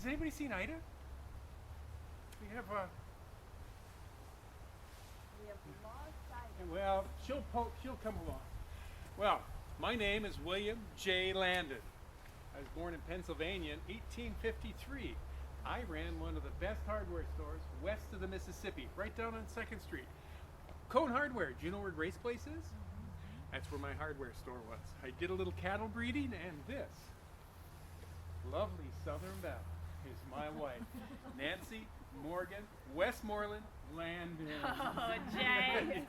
has anybody seen Ida? We have We have lost sight. well, she'll come along. Well, my name is William J. Landon. I was born in Pennsylvania in 1853. I ran one of the best hardware stores west of the Mississippi, right down on 2nd Street. Cone Hardware. Do you know where Grace Place is? That's where my hardware store was. I did a little cattle breeding, and this lovely Southern Belle is my wife, Nancy Morgan Westmoreland Landon. Oh, Jay,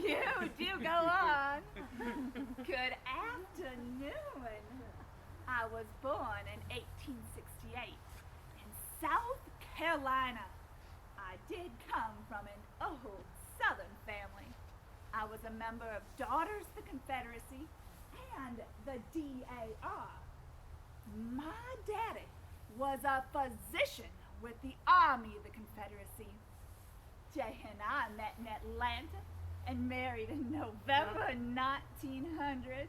you do go on. Good afternoon. I was born in 1868 in South Carolina. I did come from an old Southern family. I was a member of Daughters of the Confederacy and the DAR. My daddy was a physician with the Army of the Confederacy. Jay and I met in Atlanta and married in November 1900.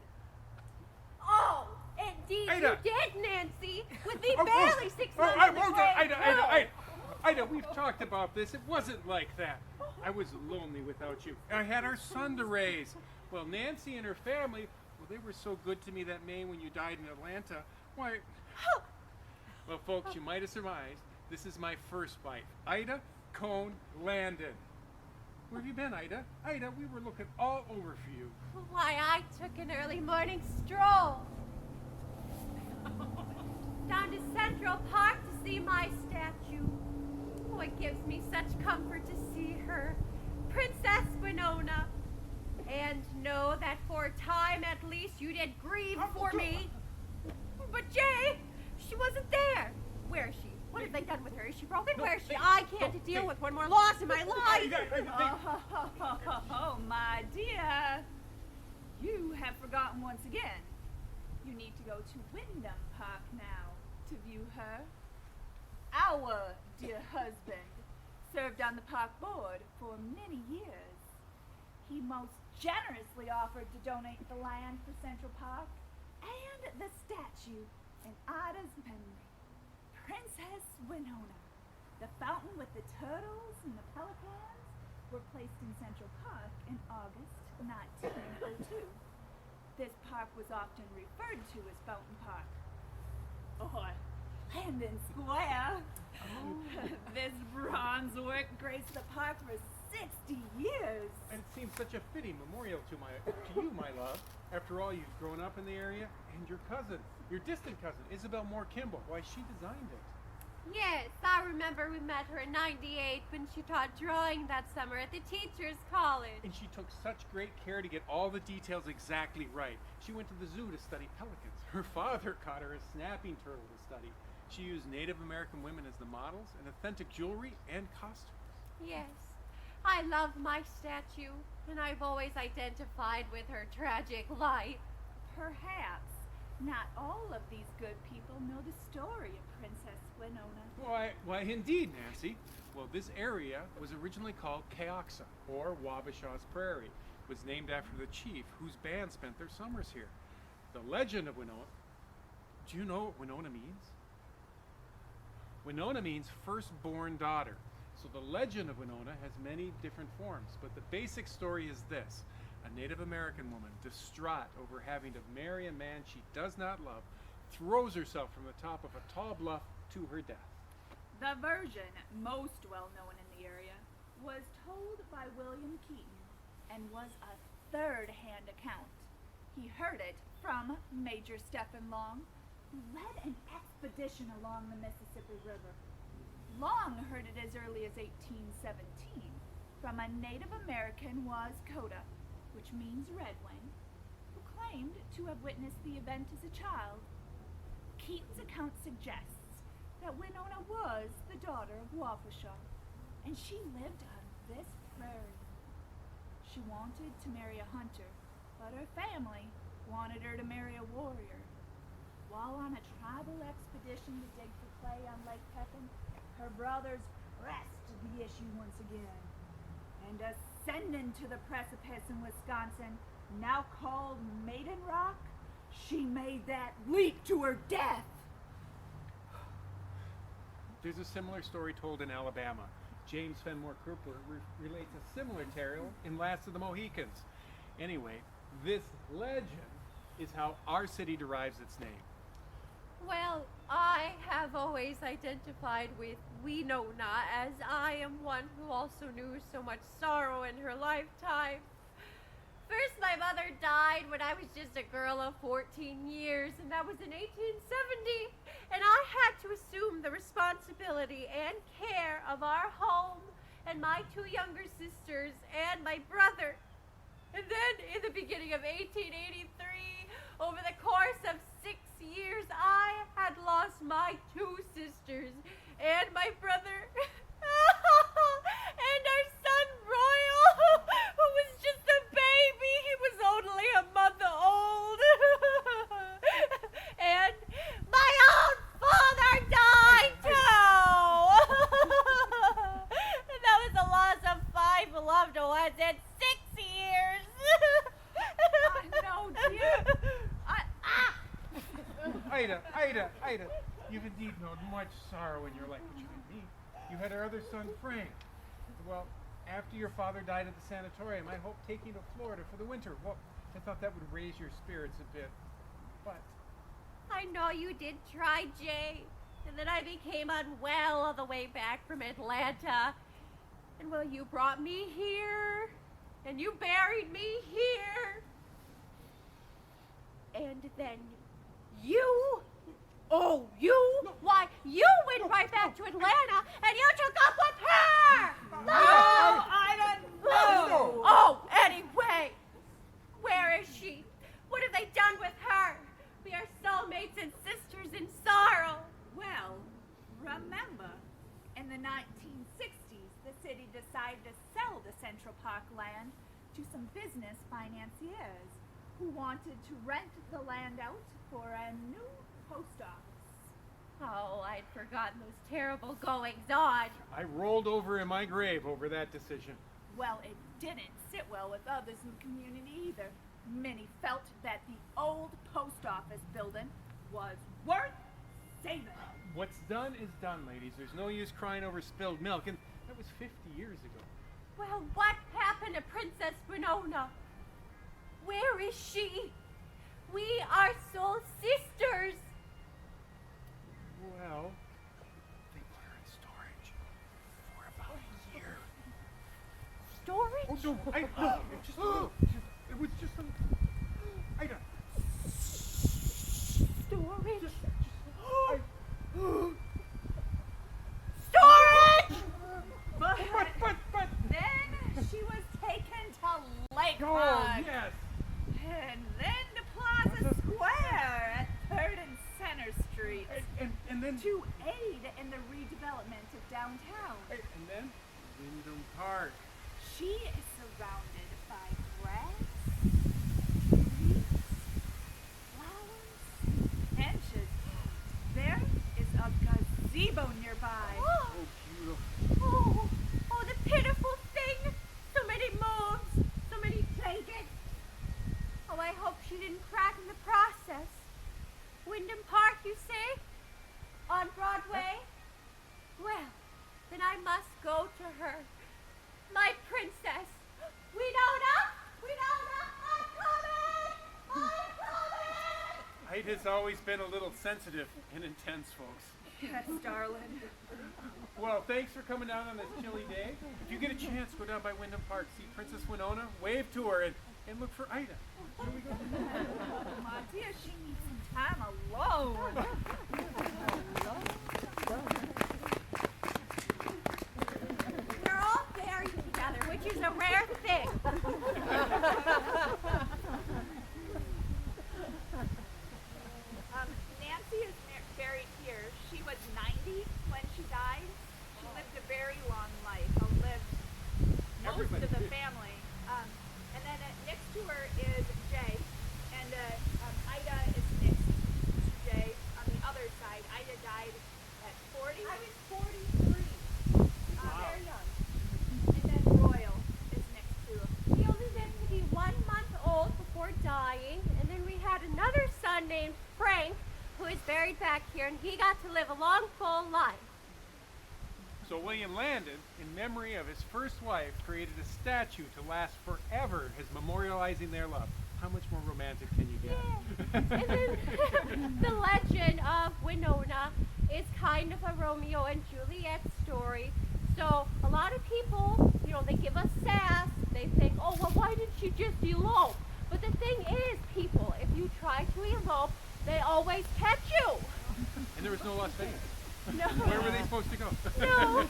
Oh, indeed Ida. you did, Nancy. With me Oh, barely 6 months in the grave. Ida, we've talked about this. It wasn't like that. I was lonely without you. I had our son to raise. Well, Nancy and her family, well, they were so good to me that May when you died in Atlanta. Why? Well, folks, you might have surmised this is my first wife, Ida Cone Landon. Where have you been, Ida? Ida, we were looking all over for you. Why, I took an early morning stroll down to Central Park to see my statue. Oh, it gives me such comfort to see her, Princess Winona, and know that for a time at least you did grieve for me. But Jay, she wasn't there. Where is she? What have they done with her? Is she broken? Where is she? I can't deal with one more loss in my life. Oh, my dear. You have forgotten once again. You need to go to Wyndham Park now to view her. Our dear husband served on the park board for many years. He most generously offered to donate the land for Central Park and the statue in Ida's memory. Princess Winona. The fountain with the turtles and the pelicans were placed in Central Park in August 1902. This park was often referred to as Fountain Park or Landon Square. This bronze work graced the park for 60 years. And it seems such a fitting memorial to you, my love. After all, you've grown up in the area, and your cousin, your distant cousin, Isabel Moore Kimball, why, she designed it. Yes, I remember we met her in '98 when she taught drawing that summer at the Teachers College. And she took such great care to get all the details exactly right. She went to the zoo to study pelicans. Her father caught her a snapping turtle to study. She used Native American women as the models and authentic jewelry and costumes. Yes, I love my statue, and I've always identified with her tragic life. Perhaps not all of these good people know the story of Princess Winona. Why, indeed, Nancy. Well, this area was originally called Keoksa, or Wabasha's Prairie. It was named after the chief whose band spent their summers here. The legend of Winona. Do you know what Winona means? Winona means firstborn daughter. So the legend of Winona has many different forms, but the basic story is this. A Native American woman, distraught over having to marry a man she does not love, throws herself from the top of a tall bluff to her death. The version most well known in the area was told by William Keaton and was a third-hand account. He heard it from Major Stephen Long, who led an expedition along the Mississippi River. Long heard it as early as 1817 from a Native American Wascota, which means redwing, who claimed to have witnessed the event as a child. Keaton's account suggests that Winona was the daughter of Wabasha, and she lived on this prairie. She wanted to marry a hunter, but her family wanted her to marry a warrior. While on a tribal expedition to dig for clay on Lake Pepin, her brothers pressed the issue once again, and ascending to the precipice in Wisconsin, now called Maiden Rock, she made that leap to her death. There's a similar story told in Alabama. James Fenimore Cooper relates a similar tale in Last of the Mohicans. Anyway, this legend is how our city derives its name. Well, I have always identified with Winona, as I am one who also knew so much sorrow in her lifetime. First, my mother died when I was just a girl of 14 years, and that was in 1870. And I had to assume the responsibility and care of our home and my two younger sisters and my brother. And then, in the beginning of 1883, over the course of 6 years, I had lost my two sisters and my brother. And our son, Royal, who was just a baby. He was only a month old. And my own father died, too. And that was the loss of 5 loved ones in 6 years. No, dear. Ida, you've indeed known much sorrow in your life, but you didn't me. You had our other son, Frank. Well, after your father died at the sanatorium, I hoped taking to Florida for the winter. Well, I thought that would raise your spirits a bit, but... I know you did try, Jay. And then I became unwell all the way back from Atlanta. And well, you brought me here. And you buried me here. And then you... Oh, you? No. Why, you went right back to Atlanta and you took up with her! No, I don't know. Oh, anyway, where is she? What have they done with her? We are soulmates and sisters in sorrow. Well, remember, in the 1960s, the city decided to sell the Central Park land to some business financiers who wanted to rent the land out for a new post office. Oh, I'd forgotten those terrible goings-on. I rolled over in my grave over that decision. Well, it didn't sit well with others in the community either. Many felt that the old post office building was worth saving. What's done is done, ladies. There's no use crying over spilled milk, and that was 50 years ago. Well, what happened to Princess Winona? Where is she? We are soul sisters. Well, they put her in storage for about a year. Storage? Oh, no, it just a little. It was just a... Ida. Storage? Storage! But... Then she was taken to Lakefront. Oh, yes. And then to Plaza Square at 3rd and Center Street And then... to aid in the redevelopment of downtown. And then Wyndham Park. She is surrounded by grass, trees, flowers, benches. There is a gazebo nearby. Oh, Beautiful. oh, the pitiful thing. So many moves, so many changes. Oh, I hope she didn't crack in the process. Wyndham Park, you say? On Broadway? Well, then I must go to her. My princess. Winona, I'm coming! Ida's always been a little sensitive and intense, folks. Yes, darling. Well, thanks for coming down on this chilly day. If you get a chance, go down by Wyndham Park, see Princess Winona, wave to her, and look for Ida. Here we go. My dear, she needs some time alone. We're all buried together, which is a rare thing. Nancy is buried here. She was 90 when she died. She lived a very long life, outlived most Everybody of the did. family. And then next to her is Jay, and Ida is next to Jay on the other side. Ida died at 40. I was 43. Very young. And then Royal is next to her. He only lived to be 1 month old before dying, and then we had another son named Frank, who is buried back here, and he got to live a long, full life. So William Landon, in memory of his first wife, created a statue to last forever as memorializing their love. How much more romantic can you get? And then the legend of Winona is kind of a Romeo and Juliet story. So a lot of people, they give us sass. They think, oh, well, why didn't she just elope? But the thing is, people, if you try to elope, they always catch you. And there was no Las Vegas. No. Where were they supposed to go? No.